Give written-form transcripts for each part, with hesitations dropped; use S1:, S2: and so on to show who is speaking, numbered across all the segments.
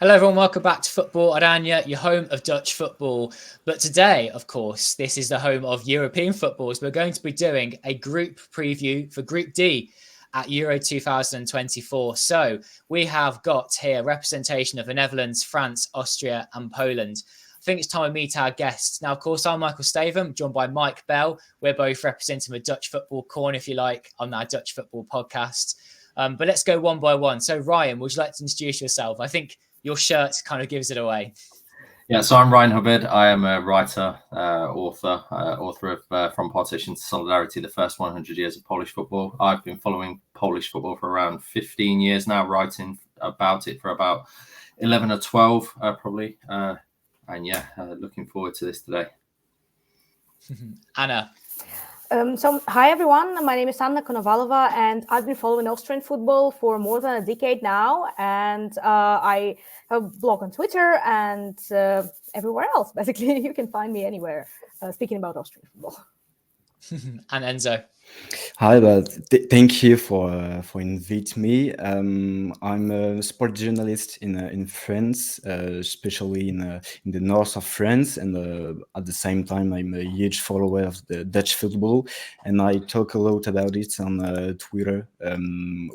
S1: Hello everyone, welcome back to Football-Oranje, your home of Dutch football. But today, of course, this is the home of European footballs. We're going to be doing a group preview for Group D at Euro 2024. So we have got here representation of the Netherlands, France, Austria and Poland. I think it's time to meet our guests. Now, of course, I'm Michael Statham, joined by Mike Bell. We're both representing the Dutch football corner, if you like, on our Dutch football podcast. But let's go one by one. So Ryan, would you like to introduce yourself? I think your shirt kind of gives it away.
S2: Yeah, so I'm Ryan Hubbard. I am a writer, author of From Partition to Solidarity, the first 100 years of Polish football. I've been following Polish football for around 15 years now, writing about it for about 11 or 12, probably. Looking forward to this today.
S1: Anna.
S3: Hi everyone, my name is Anna Konovalova and I've been following Austrian football for more than a decade now, and I have a blog on Twitter and everywhere else. Basically, you can find me anywhere speaking about Austrian football.
S1: And Enzo.
S4: Hi, thank you for inviting me. I'm a sport journalist in France, especially in the north of France, and at the same time, I'm a huge follower of the Dutch football, and I talk a lot about it on Twitter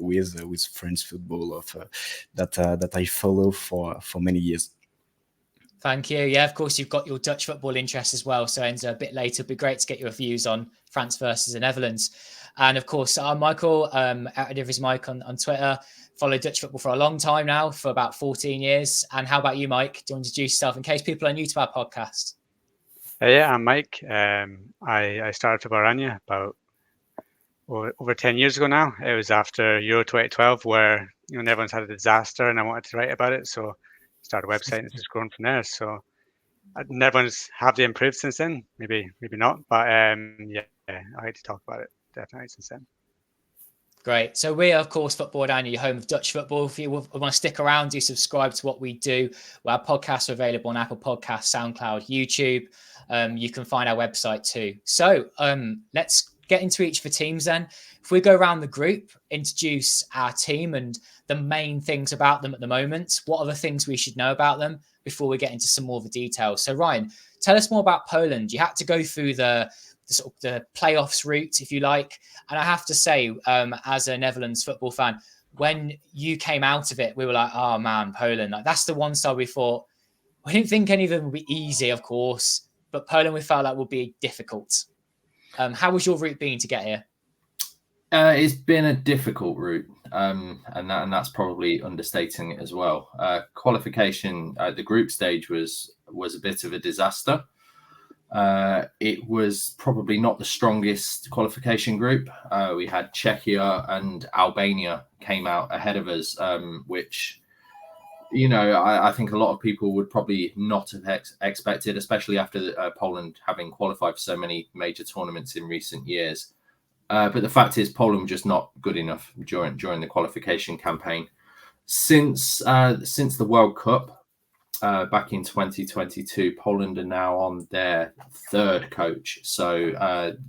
S4: with French football that I follow for many years.
S1: Thank you. Yeah, of course, you've got your Dutch football interest as well. So, Enzo, a bit later, it'd be great to get your views on France versus the Netherlands. And of course, I'm Michael, out of his Mike on Twitter. Followed Dutch football for a long time now, for about 14 years. And how about you, Mike? Do you want to introduce yourself in case people are new to our podcast?
S5: Yeah, I'm Mike. I started Football-Oranje about over 10 years ago now. It was after Euro 2012 where Netherlands had a disaster and I wanted to write about it. So started a website and it's just grown from there. So Netherlands have they improved since then? Maybe not. But I like to talk about it definitely since then.
S1: Great. So we are, of course, Football-Oranje, your home of Dutch football. If you want to stick around, do subscribe to what we do. Our podcasts are available on Apple Podcasts, SoundCloud, YouTube. You can find our website too. So let's get into each of the teams then. If we go around the group, introduce our team and the main things about them at the moment. What are the things we should know about them before we get into some more of the details? So Ryan, tell us more about Poland. You had to go through the playoffs route, if you like. And I have to say, as a Netherlands football fan, when you came out of it, we were like, oh man, Poland. Like, that's the one side we thought. We didn't think any of them would be easy, of course, but Poland we felt like would be difficult. How was your route been to get here?
S2: It's been a difficult route, and that's probably understating it as well. Qualification at the group stage was a bit of a disaster. It was probably not the strongest qualification group. We had Czechia and Albania came out ahead of us, which, I think a lot of people would probably not have expected, especially after Poland having qualified for so many major tournaments in recent years. But the fact is, Poland were just not good enough during the qualification campaign. Since the World Cup back in 2022, Poland are now on their third coach. So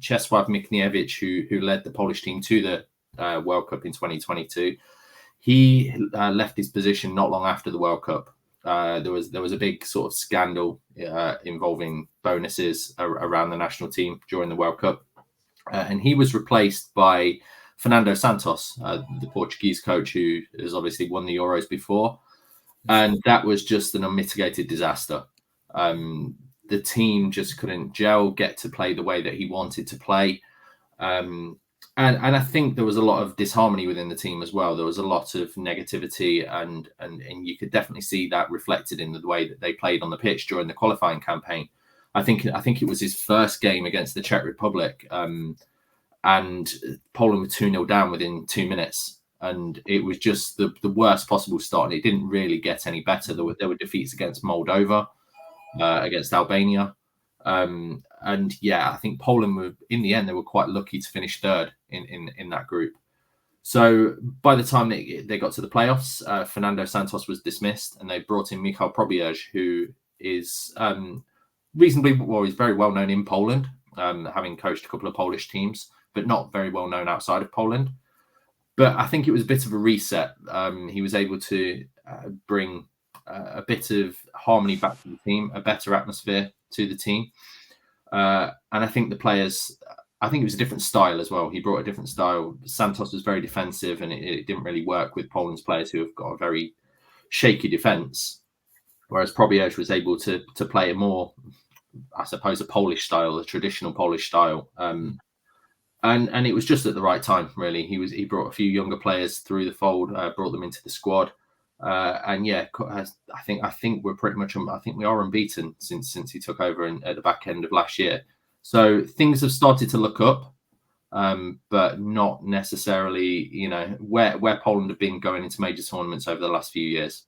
S2: Czesław Michniewicz, who led the Polish team to the World Cup in 2022, he left his position not long after the World Cup. There was a big sort of scandal involving bonuses around the national team during the World Cup. And he was replaced by Fernando Santos, the Portuguese coach who has obviously won the Euros before. And that was just an unmitigated disaster. The team just couldn't get to play the way that he wanted to play. And I think there was a lot of disharmony within the team as well. There was a lot of negativity and you could definitely see that reflected in the way that they played on the pitch during the qualifying campaign. I think it was his first game against the Czech Republic, and Poland were 2-0 down within 2 minutes, and it was just the worst possible start. And it didn't really get any better. There were defeats against Moldova, against Albania, and I think Poland were, in the end, they were quite lucky to finish third in that group. So by the time they got to the playoffs, Fernando Santos was dismissed, and they brought in Michał Probierz, who is he's very well known in Poland, having coached a couple of Polish teams, but not very well known outside of Poland. But I think it was a bit of a reset. He was able to bring a bit of harmony back to the team, a better atmosphere to the team. And I think the players, I think it was a different style as well. He brought a different style. Santos was very defensive, and it didn't really work with Poland's players who have got a very shaky defense. Whereas Probierz was able to play a more, I suppose, a Polish style, a traditional Polish style. And it was just at the right time, really. He brought a few younger players through the fold, brought them into the squad. And yeah, I think we're pretty much, I think we are unbeaten since he took over at the back end of last year. So things have started to look up, but not necessarily, where Poland have been going into major tournaments over the last few years.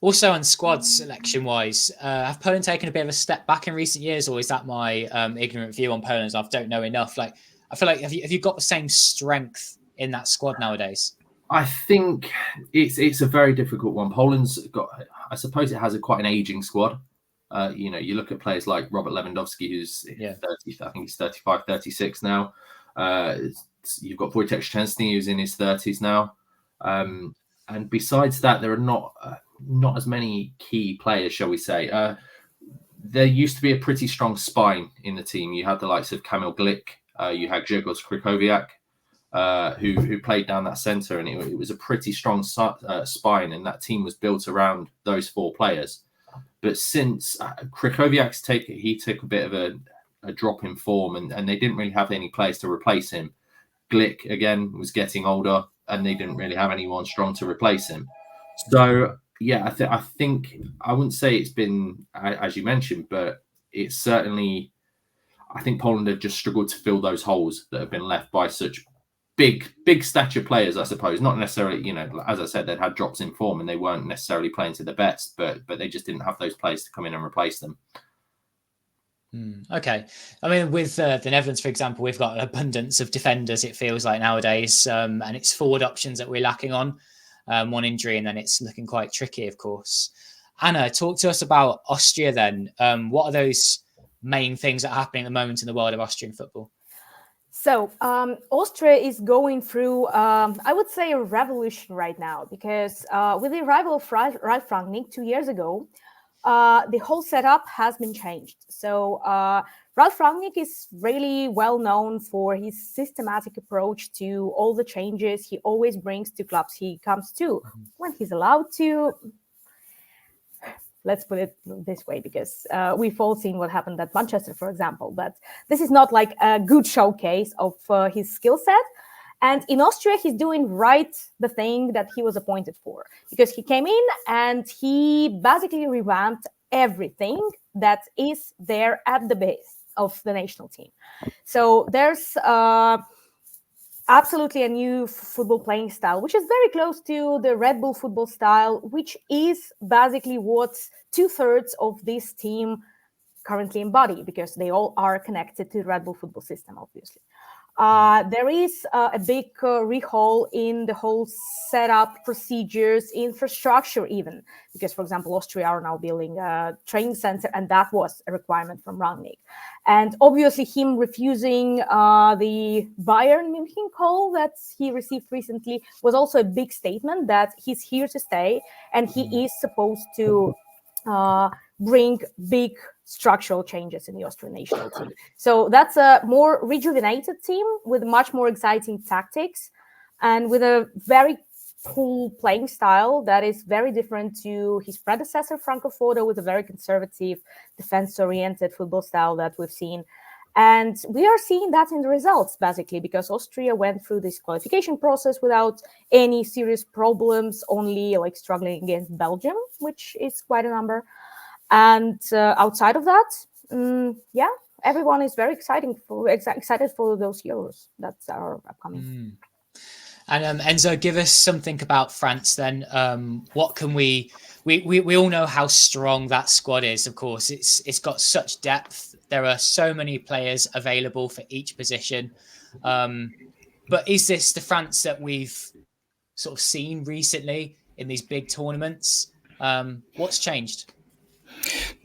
S1: Also, on squad selection wise, have Poland taken a bit of a step back in recent years, or is that my ignorant view on Poland? I don't know enough. Like, I feel like have you got the same strength in that squad nowadays?
S2: I think it's a very difficult one. Poland's got, I suppose, it has quite an aging squad. You look at players like Robert Lewandowski, who's 30, I think he's 35, 36 now. You've got Wojciech Szczęsny, who's in his 30s now. And besides that, there are not as many key players, shall we say. There used to be a pretty strong spine in the team. You had the likes of Kamil Glik, you had Grzegorz Krychowiak, who played down that centre, and it was a pretty strong spine, and that team was built around those four players. But since Krychowiak's took a bit of a drop in form, and they didn't really have any players to replace him. Glik, again, was getting older, and they didn't really have anyone strong to replace him. So, yeah, I think I wouldn't say it's been, as you mentioned, but it's certainly, I think Poland have just struggled to fill those holes that have been left by such big stature players, I suppose. Not necessarily, as I said, they'd had drops in form and they weren't necessarily playing to their best, but they just didn't have those players to come in and replace them.
S1: Okay. I mean, with the Netherlands, for example, we've got an abundance of defenders, it feels like nowadays, and it's forward options that we're lacking on. One injury, and then it's looking quite tricky, of course. Anna, talk to us about Austria then. What are those main things that are happening at the moment in the world of Austrian football?
S3: So Austria is going through, I would say, a revolution right now, because with the arrival of Ralf Rangnick 2 years ago, the whole setup has been changed. So Ralf Rangnick is really well known for his systematic approach to all the changes he always brings to clubs he comes to when he's allowed to. Let's put it this way, because we've all seen what happened at Manchester, for example. But this is not like a good showcase of his skill set. And in Austria, he's doing the thing that he was appointed for, because he came in and he basically revamped everything that is there at the base of the national team. So there's absolutely a new football playing style, which is very close to the Red Bull football style, which is basically what 2/3 of this team currently embody, because they all are connected to the Red Bull football system, obviously. There is a big rehaul in the whole setup, procedures, infrastructure even, because, for example, Austria are now building a training center, and that was a requirement from Rangnick. And obviously him refusing the Bayern München call that he received recently was also a big statement that he's here to stay, and he is supposed to bring big structural changes in the Austrian national team. So that's a more rejuvenated team with much more exciting tactics and with a very cool playing style that is very different to his predecessor, Franco Foda, with a very conservative, defense-oriented football style that we've seen. And we are seeing that in the results, basically, because Austria went through this qualification process without any serious problems, only like struggling against Belgium, which is quite a number. And outside of that, everyone is very excited for those Euros that are upcoming.
S1: And Enzo, give us something about France then. What can we all know how strong that squad is, of course. It's got such depth. There are so many players available for each position. But is this the France that we've sort of seen recently in these big tournaments? What's changed?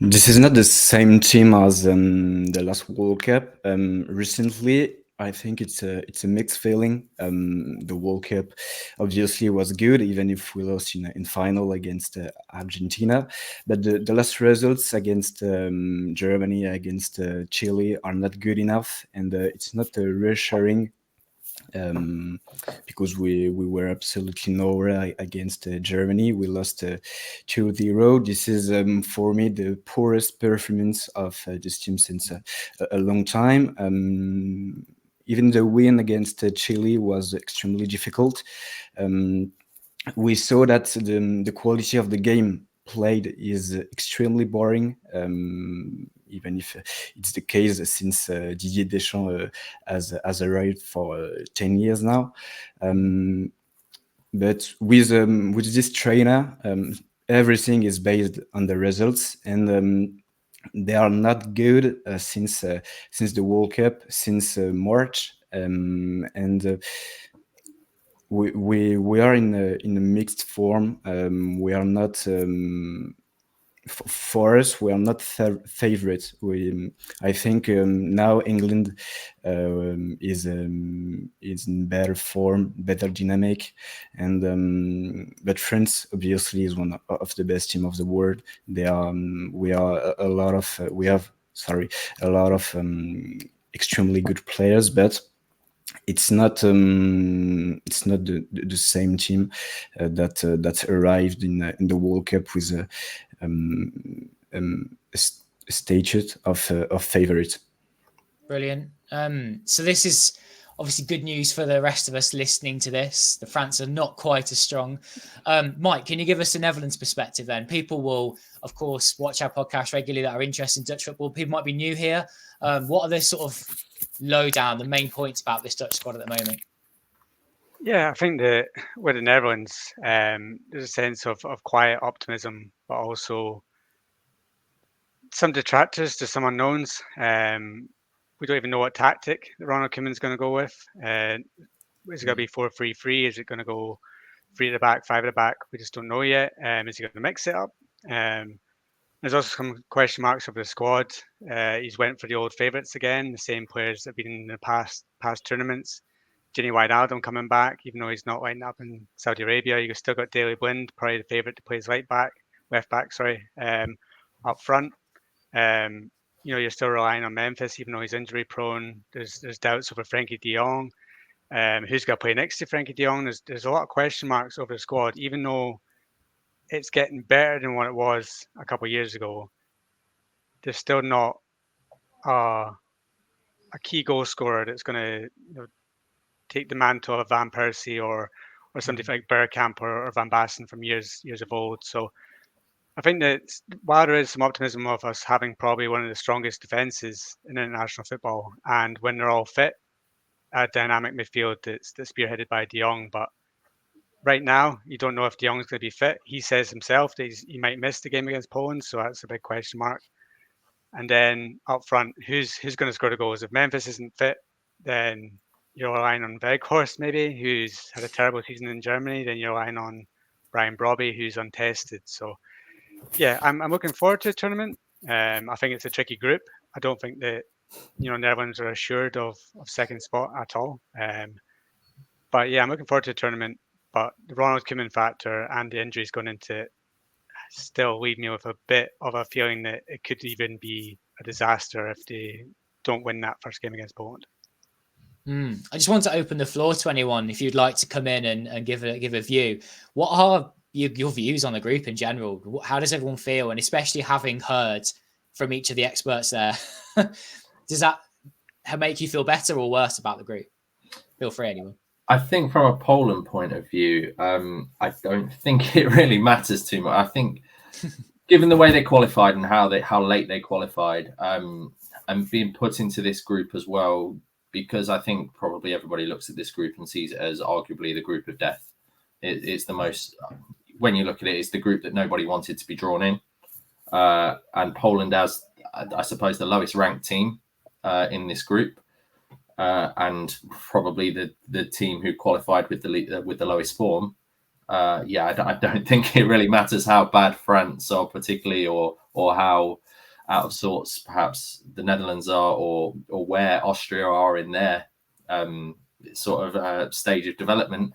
S4: This is not the same team as the last World Cup. Recently, I think it's a mixed feeling. The World Cup obviously was good, even if we lost in final against Argentina. But the last results against Germany, against Chile are not good enough, and it's not reassuring. Because we were absolutely nowhere against Germany. We lost 2-0. This is for me the poorest performance of this team since a long time. Even the win against Chile was extremely difficult. We saw that the quality of the game played is extremely boring, even if it's the case since Didier Deschamps has arrived for 10 years now. But with this trainer, everything is based on the results, and they are not good since the World Cup, since March, and we are in a mixed form. We are not for us. We are not favorites. I think now England is in better form, better dynamic, and but France obviously is one of the best team of the world. They are we are a lot of we have a lot of extremely good players, but it's not the same team that arrived in the World Cup with a status of favorite.
S1: Brilliant. So this is obviously good news for the rest of us listening to this. The France are not quite as strong. Mike, can you give us a Netherlands perspective then? People will, of course, watch our podcast regularly that are interested in Dutch football. People might be new here. What are the sort of lowdown, the main points about this Dutch squad at the moment?
S5: Yeah, I think that with the Netherlands, there's a sense of quiet optimism, but also some detractors to some unknowns. We don't even know what tactic Ronald Koeman's going to go with. Is it going to be 4-3-3? Is it going to go 3 at the back, 5 at the back? We just don't know yet. Is he going to mix it up? There's also some question marks over the squad. He's went for the old favourites again, the same players that have been in the past tournaments. Gini Wijnaldum coming back, even though he's not lining up in Saudi Arabia. You've still got Daley Blind, probably the favourite to play his left back, up front. You're still relying on Memphis, even though he's injury prone. There's doubts over Frankie de Jong. Who's going to play next to Frankie de Jong? There's a lot of question marks over the squad, even though it's getting better than what it was a couple of years ago. There's still not a key goal scorer that's going to take the mantle of Van Persie or somebody like Bergkamp or Van Basten from years of old. So I think that while there is some optimism of us having probably one of the strongest defences in international football, and when they're all fit, a dynamic midfield that's spearheaded by De Jong, but right now, you don't know if De Jong's going to be fit. He says himself that he might miss the game against Poland, so that's a big question mark. And then up front, who's going to score the goals? If Memphis isn't fit, then you're relying on Weghorst maybe, who's had a terrible season in Germany. Then you're relying on Brian Brobby, who's untested. So, yeah, I'm looking forward to the tournament. I think it's a tricky group. I don't think that Netherlands are assured of second spot at all. But yeah, I'm looking forward to the tournament. But the Ronald Koeman factor and the injuries going into it still leave me with a bit of a feeling that it could even be a disaster if they don't win that first game against Poland.
S1: I just want to open the floor to anyone if you'd like to come in and give a view. What are your views on the group in general? How does everyone feel? And especially having heard from each of the experts there, does that make you feel better or worse about the group? Feel free, anyone.
S2: I think from a Poland point of view, I don't think it really matters too much. I think given the way they qualified and how late they qualified, and being put into this group as well, because I think probably everybody looks at this group and sees it as arguably the group of death. It's the most, when you look at it, it's the group that nobody wanted to be drawn in. And Poland has, I suppose, the lowest ranked team in this group. And probably the team who qualified with the lowest form. I don't think it really matters how bad France are particularly, or how out of sorts perhaps the Netherlands are, or where Austria are in their sort of stage of development,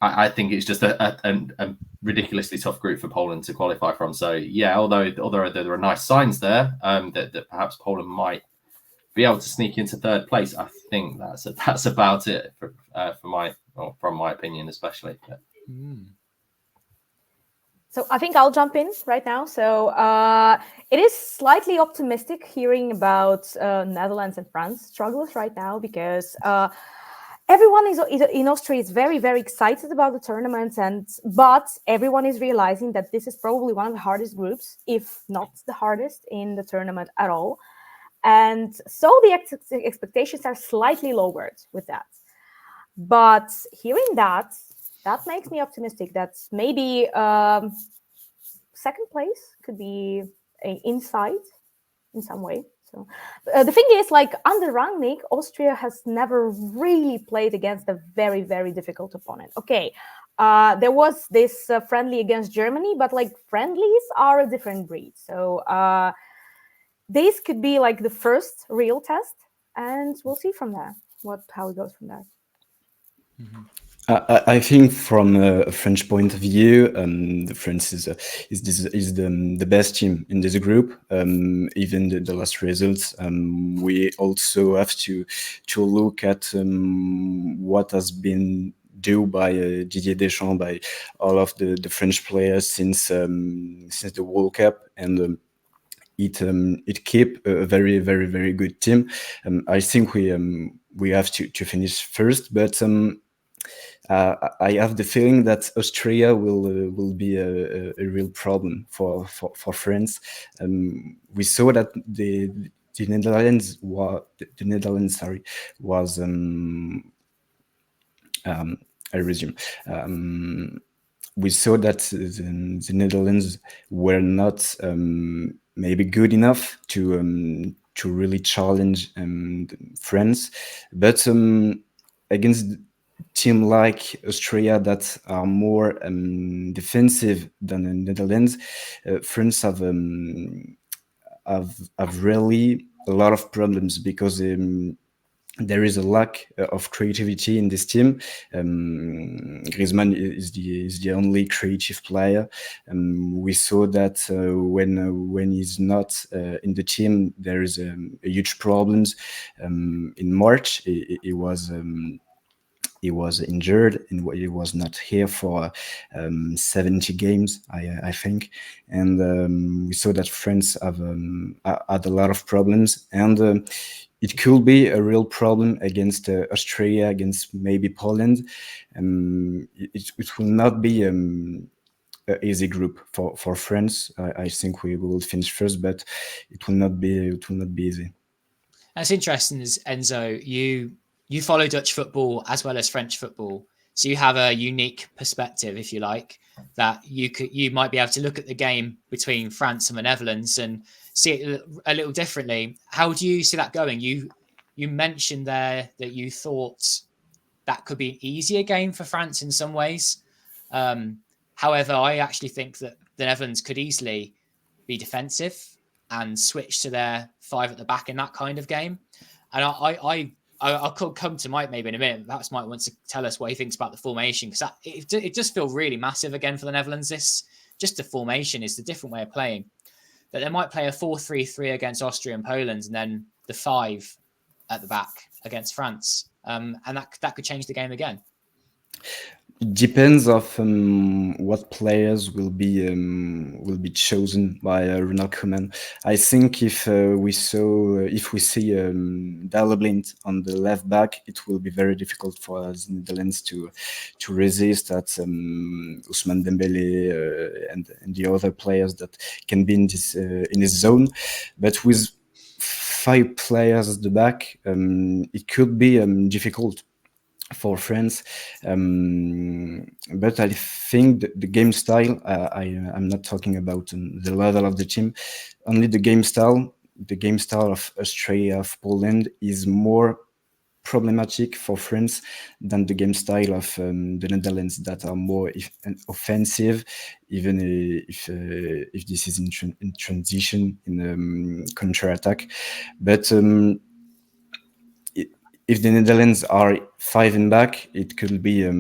S2: I think it's just a ridiculously tough group for Poland to qualify from. So yeah, although there are nice signs there, that perhaps Poland might be able to sneak into third place, I think that's about it from my opinion, especially.
S3: So I think I'll jump in right now. So it is slightly optimistic hearing about Netherlands and France struggles right now, because everyone is in Austria is very, very excited about the tournament, but everyone is realizing that this is probably one of the hardest groups, if not the hardest in the tournament at all. And so the expectations are slightly lowered with that. But hearing that makes me optimistic that maybe second place could be an insight in some way. So the thing is, like, under Rangnick, Austria has never really played against a very, very difficult opponent. Okay, there was this friendly against Germany, but like friendlies are a different breed. So this could be like the first real test, and we'll see from there how it goes from there.
S4: I think from a French point of view, the France is the best team in this group. Even the last results, we also have to look at what has been done by Didier Deschamps, by all of the French players since the World Cup, and it keep a very, very, very good team. I think we have to finish first, but I have the feeling that Austria will be a real problem for France. We saw that the Netherlands was I resume. We saw that the Netherlands were not maybe good enough to really challenge France, but against team like Austria that are more defensive than the Netherlands, France have really a lot of problems, because there is a lack of creativity in this team. Griezmann is the only creative player. We saw that when he's not in the team, there is a huge problems. In March, he was injured and he was not here for 70 games, I think. And we saw that France had a lot of problems, and it could be a real problem against Austria, against maybe Poland. It will not be an easy group for France. I think we will finish first, but it will not be easy.
S1: That's interesting, Enzo. You follow Dutch football as well as French football, so you have a unique perspective, if you like, that you might be able to look at the game between France and the Netherlands and see it a little differently. How do you see that going? You mentioned there that you thought that could be an easier game for France in some ways. However, I actually think that the Netherlands could easily be defensive and switch to their five at the back in that kind of game. And I'll come to Mike maybe in a minute. Perhaps Mike wants to tell us what he thinks about the formation, because it does feel really massive again for the Netherlands. Just the formation is the different way of playing. That they might play a 4-3-3 against Austria and Poland, and then the 5 at the back against France, and that could change the game again.
S4: It depends of what players will be chosen by Ronald Koeman. I think if we see Dalblind on the left back, it will be very difficult for the Netherlands to resist at Ousmane Dembele and the other players that can be in his zone. But with 5 players at the back, it could be difficult for France, but I think the game style, I'm not talking about the level of the team, only the game style of Austria, of Poland, is more problematic for France than the game style of the Netherlands, that are more offensive, even if this is in transition, in counter attack. But if the Netherlands are 5 and back, it could be a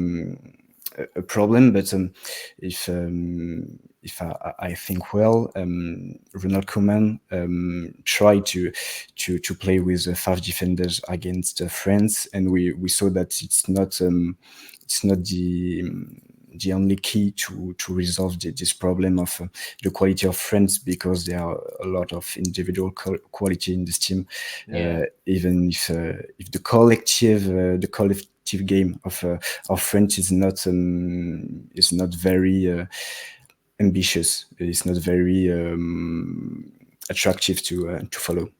S4: problem. But if I think well, Ronald Koeman tried to play with 5 defenders against France, and we saw that it's not the only key to resolve this problem of the quality of France, because there are a lot of individual quality in this team. Even if the collective game of France is not very ambitious. It's not very attractive to follow.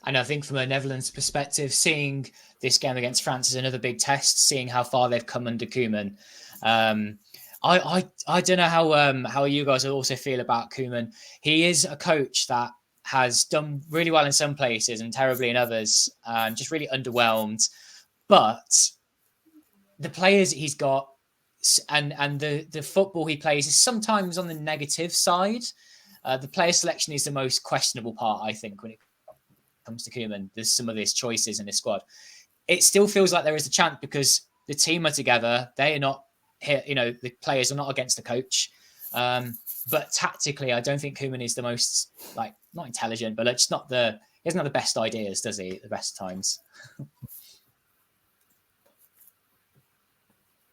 S1: And I think from a Netherlands perspective, seeing this game against France is another big test, seeing how far they've come under Koeman. I don't know how you guys also feel about Koeman. He is a coach that has done really well in some places and terribly in others, just really underwhelmed. But the players he's got and the football he plays is sometimes on the negative side. The player selection is the most questionable part, I think, when it comes to Koeman. There's some of his choices in his squad. It still feels like there is a chance because the team are together. They are not here, the players are not against the coach. But tactically, I don't think Koeman is the most, not intelligent, but it's not he doesn't have the best ideas, does he, at the best times?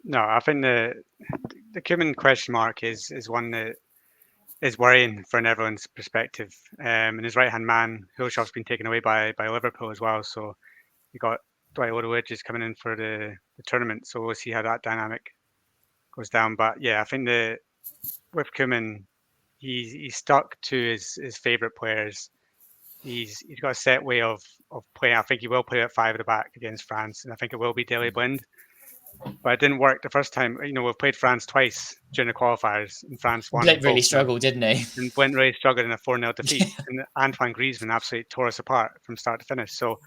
S5: No, I think the Koeman question mark is one that is worrying for Netherlands' perspective. And his right-hand man, Hulshoff's been taken away by Liverpool as well. So you got Dwight Woodward just coming in for the tournament. So we'll see how that dynamic goes down. But yeah, I think with Koeman, he's stuck to his favourite players. He's got a set way of playing. I think he will play at 5 at the back against France, and I think it will be Daley Blind. But it didn't work the first time. We've played France twice during the qualifiers, and France won.
S1: Blint really struggled, didn't he?
S5: And Blint really struggled in a 4-0 defeat. And Antoine Griezmann absolutely tore us apart from start to finish. So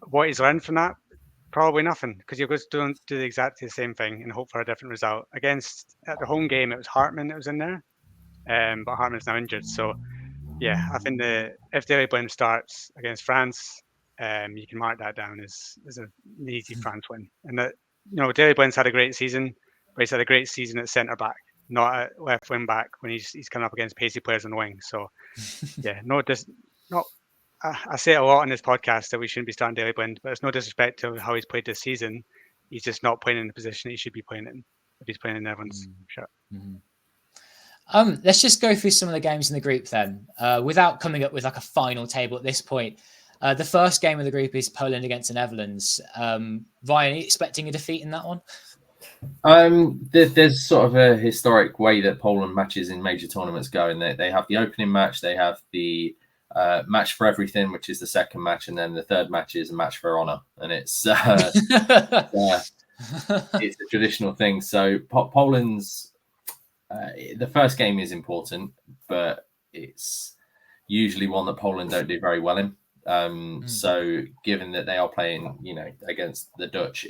S5: what he's learned from that? Probably nothing, because you're going to do exactly the same thing and hope for a different result. At the home game, it was Hartman that was in there, but Hartman's now injured. So yeah, I think if Daley Blind starts against France, you can mark that down as an easy France win. And that, Daley Blind's had a great season, but he's had a great season at centre back, not at left wing back when he's coming up against pacey players on the wing. So yeah, I say it a lot on this podcast that we shouldn't be starting Daley Blind, but it's no disrespect to how he's played this season. He's just not playing in the position he should be playing in if he's playing in Netherlands. Sure.
S1: Mm-hmm. Let's just go through some of the games in the group then, without coming up with a final table at this point. The first game of the group is Poland against the Netherlands. Ryan, are you expecting a defeat in that one?
S2: There's sort of a historic way that Poland matches in major tournaments go, and they have the opening match, they have the match for everything, which is the second match, and then the third match is a match for honor, and it's it's a traditional thing. So Poland's the first game is important, but it's usually one that Poland don't do very well in. So given that they are playing, against the Dutch,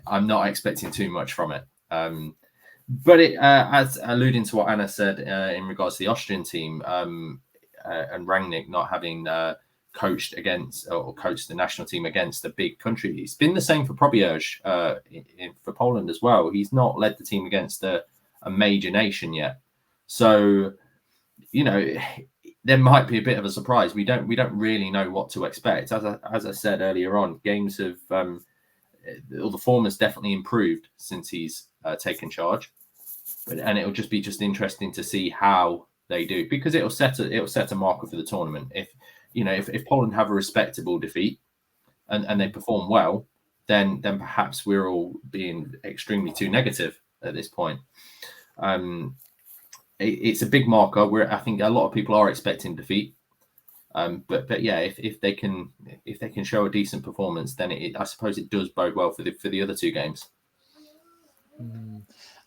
S2: I'm not expecting too much from it. But as alluding to what Anna said in regards to the Austrian team, and Rangnick not having coached the national team against a big country, it's been the same for Probierz for Poland as well. He's not led the team against a major nation yet, so there might be a bit of a surprise. We don't really know what to expect. As I said earlier on, games have the form has definitely improved since he's taken charge, and it'll just be interesting to see how they do, because it'll set a marker for the tournament. If Poland have a respectable defeat and they perform well, then perhaps we're all being extremely too negative at this point. It's a big marker. I think a lot of people are expecting defeat, but yeah, if they can show a decent performance, then I suppose it does bode well for the other two games.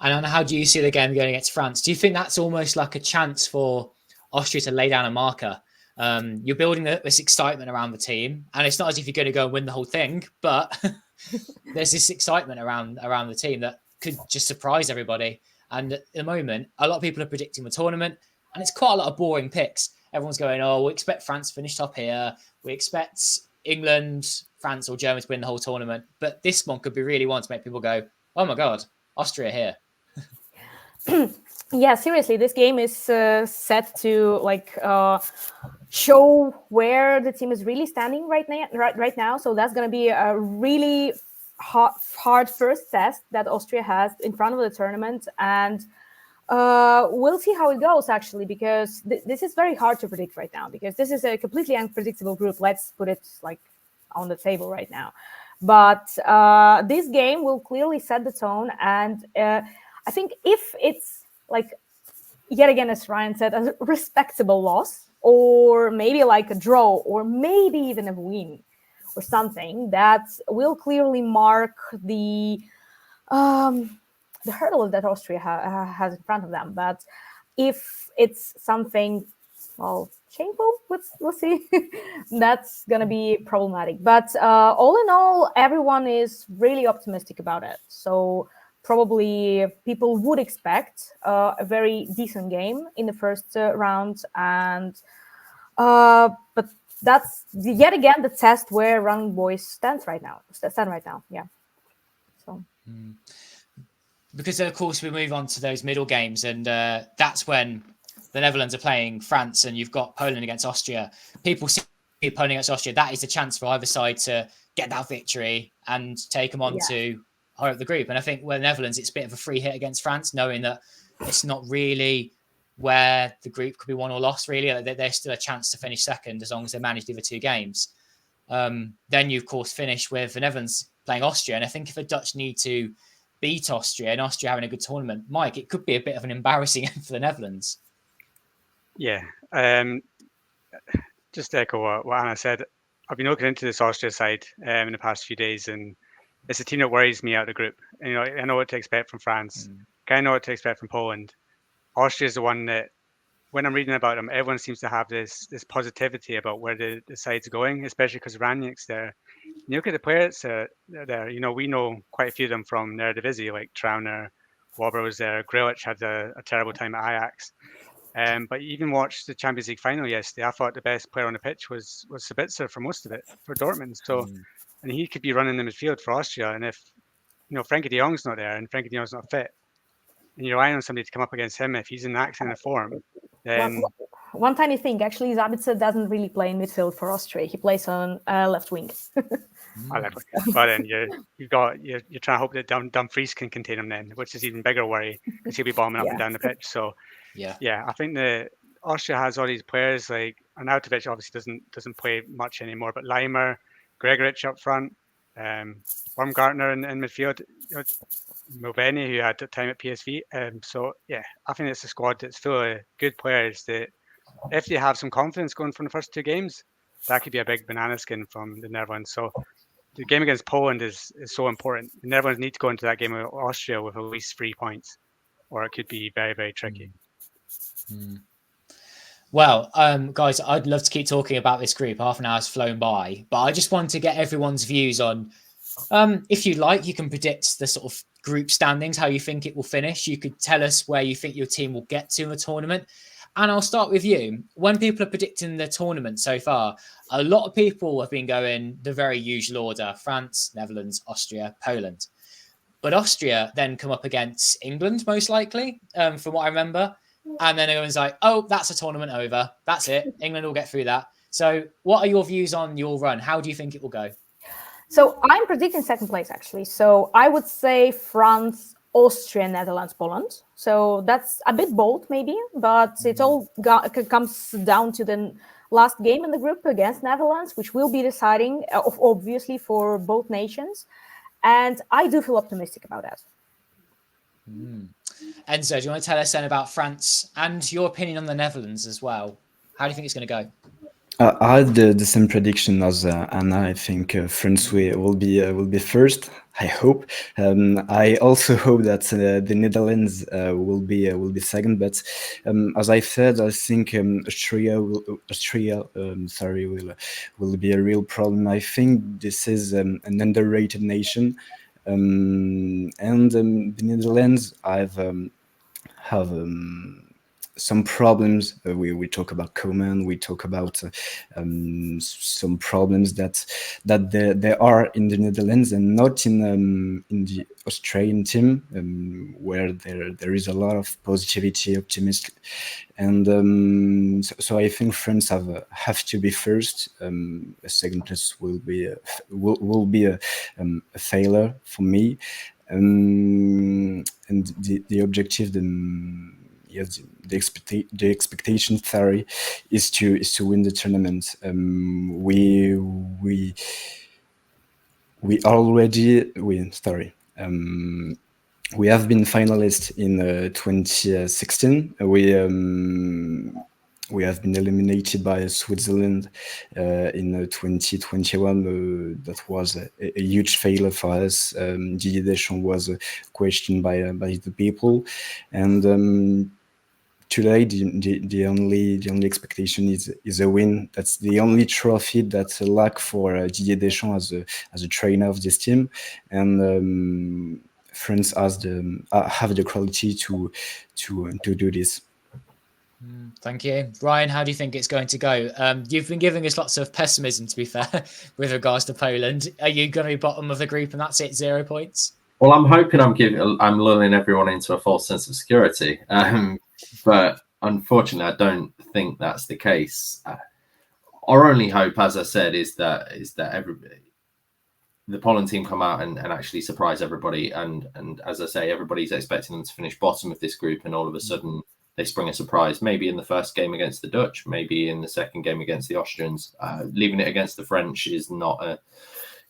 S1: And how do you see the game going against France? Do you think that's almost like a chance for Austria to lay down a marker? You're building this excitement around the team, and it's not as if you're going to go and win the whole thing, but there's this excitement around the team that could just surprise everybody. And at the moment, a lot of people are predicting the tournament, and it's quite a lot of boring picks. Everyone's going, we expect France to finish top here. We expect, England, France, or Germany to win the whole tournament. But this one could be really one to make people go, "Oh my god, Austria here."
S3: Yeah, seriously, this game is set to show where the team is really standing right now. So that's going to be a really hard first test that Austria has in front of the tournament, and we'll see how it goes, actually, because this is very hard to predict right now, because this is a completely unpredictable group. Let's put it on the table right now. But this game will clearly set the tone, and I think if it's yet again, as Ryan said, a respectable loss, or maybe a draw, or maybe even a win or something, that will clearly mark the hurdle that Austria has in front of them. But if it's something, shameful, let's see, that's going to be problematic. But all in all, everyone is really optimistic about it. So probably people would expect a very decent game in the first round. And but that's yet again the test where Running Boys stand right now. Yeah. So.
S1: Because of course we move on to those middle games, and that's when the Netherlands are playing France, and you've got Poland against Austria. People see Poland against Austria. That is a chance for either side to get that victory and take them on to higher up the group. And I think with the Netherlands, it's a bit of a free hit against France, knowing that it's not really where the group could be won or lost. Really, there's still a chance to finish second as long as they manage the other two games. Then you of course finish with the Netherlands playing Austria, and I think if the Dutch need to beat Austria and Austria having a good tournament, Mike, it could be a bit of an embarrassing end for the Netherlands.
S5: Yeah. Just to echo what Anna said, I've been looking into this Austria side in the past few days, and it's a team that worries me out of the group. And, I know what to expect from France. I know what to expect from Poland. Austria is the one that, when I'm reading about them, everyone seems to have this positivity about where the side's going, especially because Ranić's there. You look at the players there. We know quite a few of them from their Eredivisie, like Trauner, Wobber was there. Grilic had a terrible time at Ajax. But you even watched the Champions League final yesterday. I thought the best player on the pitch was Sabitzer for most of it for Dortmund. So, and he could be running the midfield for Austria. And if Frankie de Jong's not there and Frankie de Jong's not fit, and you're relying on somebody to come up against him, if he's in that kind of form, then
S3: one tiny thing, actually, Sabitzer doesn't really play in midfield for Austria. He plays on left wing.
S5: But then you're trying to hope that Dumfries can contain him then, which is even bigger worry because he'll be bombing up and down the pitch. So I think the Austria has all these players like Arnautovic obviously doesn't play much anymore, but Leimer, Gregoritsch up front, Baumgartner in midfield, Mulveny, who had time at PSV. So I think it's a squad that's full of good players that, if they have some confidence going from the first two games, that could be a big banana skin from the Netherlands. So the game against Poland is so important. The Netherlands need to go into that game with Austria with at least 3 points, or it could be very, very tricky.
S1: Well, guys, I'd love to keep talking about this group. Half an hour's flown by, but I just want to get everyone's views on, if you like, you can predict the sort of group standings, how you think it will finish. You could tell us where you think your team will get to in the tournament. And I'll start with you. When people are predicting the tournament so far, a lot of people have been going the very usual order: France, Netherlands, Austria, Poland. But Austria then come up against England, most likely, from what I remember. And then everyone's like, oh, that's a tournament over. That's it. England will get through that. So what are your views on your run? How do you think it will go?
S3: So I'm predicting second place, actually. So I would say France, Austria, Netherlands, Poland. So that's a bit bold, maybe, but it all comes down to the last game in the group against Netherlands, which will be deciding, obviously, for both nations. And I do feel optimistic about that.
S1: Enzo, do you want to tell us then about France and your opinion on the Netherlands as well? How do you think it's going to go?
S4: I had the same prediction as Anna. I think France will be first. I hope. I also hope that the Netherlands will be second. But as I said, I think Austria will be a real problem. I think this is an underrated nation, and the Netherlands have some problems. We talk about Koeman. We talk about some problems that there are in the Netherlands and not in the Australian team, where there is a lot of positivity, optimism, and so I think France have to be first. A second place will be a failure for me, and the objective, yes, the expectation theory is to win the tournament. We have been finalists in 2016. We have been eliminated by Switzerland in 2021. That was a huge failure for us. Didier Deschamps was questioned by the people, and today the only expectation is a win. That's the only trophy that's a lack for Didier Deschamps as a trainer of this team, and France have the quality to do this.
S1: Thank you. Ryan, how do you think it's going to go? You've been giving us lots of pessimism, to be fair, with regards to Poland. Are you going to be bottom of the group and that's it, 0 points?
S2: Well, I'm hoping I'm lulling everyone into a false sense of security. But unfortunately, I don't think that's the case. Our only hope, as I said, is that the Poland team come out and actually surprise everybody. And as I say, everybody's expecting them to finish bottom of this group, and all of a sudden they spring a surprise. Maybe in the first game against the Dutch, maybe in the second game against the Austrians. Leaving it against the French is not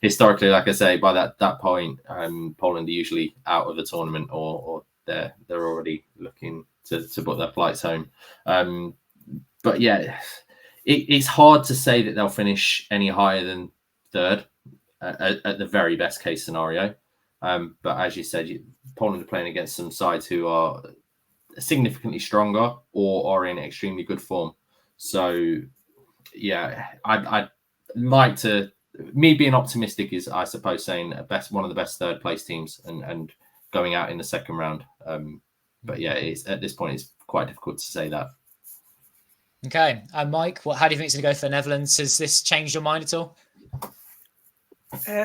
S2: historically, like I say, by that point, Poland are usually out of the tournament, or they're already looking to book their flights home. But yeah, it's hard to say that they'll finish any higher than third at the very best case scenario. But as you said, Poland are playing against some sides who are significantly stronger or are in extremely good form. So yeah, I'd like to. Me being optimistic is, I suppose, saying one of the best third place teams and going out in the second round. But yeah, at this point, it's quite difficult to say that.
S1: Okay. And Mike, how do you think it's going to go for the Netherlands? Has this changed your mind at all?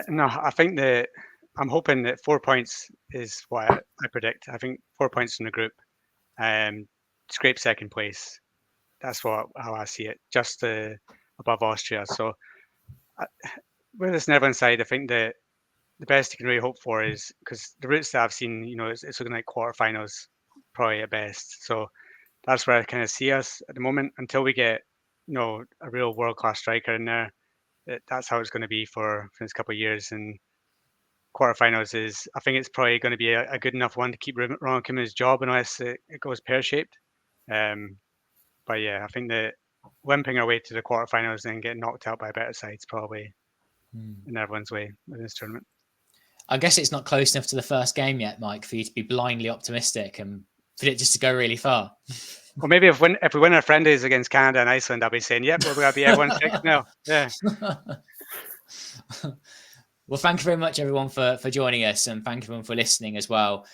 S5: No, I think that I'm hoping that 4 points is what I predict. I think 4 points in the group, scrape second place. That's how I see it, just above Austria. So with this Netherlands side, I think that the best you can really hope for is, because the routes that I've seen, it's looking like quarterfinals probably at best. So that's where I kind of see us at the moment until we get, a real world-class striker in there. That's how it's going to be for the next couple of years. And quarterfinals I think it's probably going to be a good enough one to keep Ronald Koeman's job unless it goes pear-shaped. But yeah, I think that limping our way to the quarterfinals and getting knocked out by a better side's probably in everyone's way in this tournament.
S1: I guess it's not close enough to the first game yet, Mike, for you to be blindly optimistic and for it just to go really far.
S5: Well, maybe if we win our friendlies against Canada and Iceland, I'll be saying, yep, we're going to be everyone's pick now. Yeah.
S1: Well, thank you very much, everyone, for joining us, and thank you everyone for listening as well.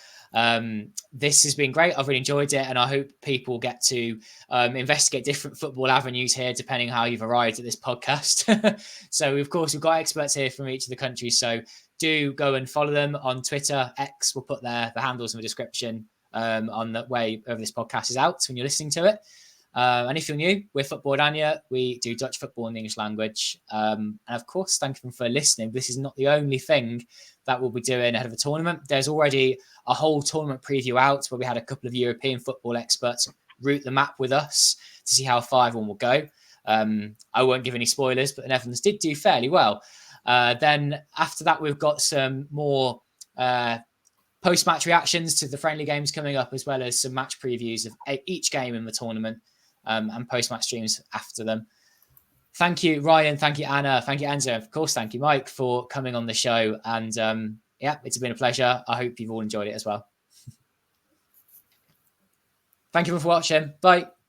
S1: This has been great. I've really enjoyed it, and I hope people get to investigate different football avenues here, depending how you've arrived at this podcast. So, of course, we've got experts here from each of the countries. So do go and follow them on Twitter, X. We'll put the handles in the description on the way over this podcast is out when you're listening to it. And if you're new, we're Football-Oranje. We do Dutch football in the English language. And of course, thank you for listening. This is not the only thing that we'll be doing ahead of the tournament. There's already a whole tournament preview out where we had a couple of European football experts route the map with us to see how 5-1 will go. I won't give any spoilers, but the Netherlands did do fairly well. Then after that, we've got some more post-match reactions to the friendly games coming up, as well as some match previews of each game in the tournament and post-match streams after them. Thank you, Ryan. Thank you, Anna. Thank you, Enzo. Of course, thank you, Mike, for coming on the show. And yeah, it's been a pleasure. I hope you've all enjoyed it as well. Thank you for watching. Bye.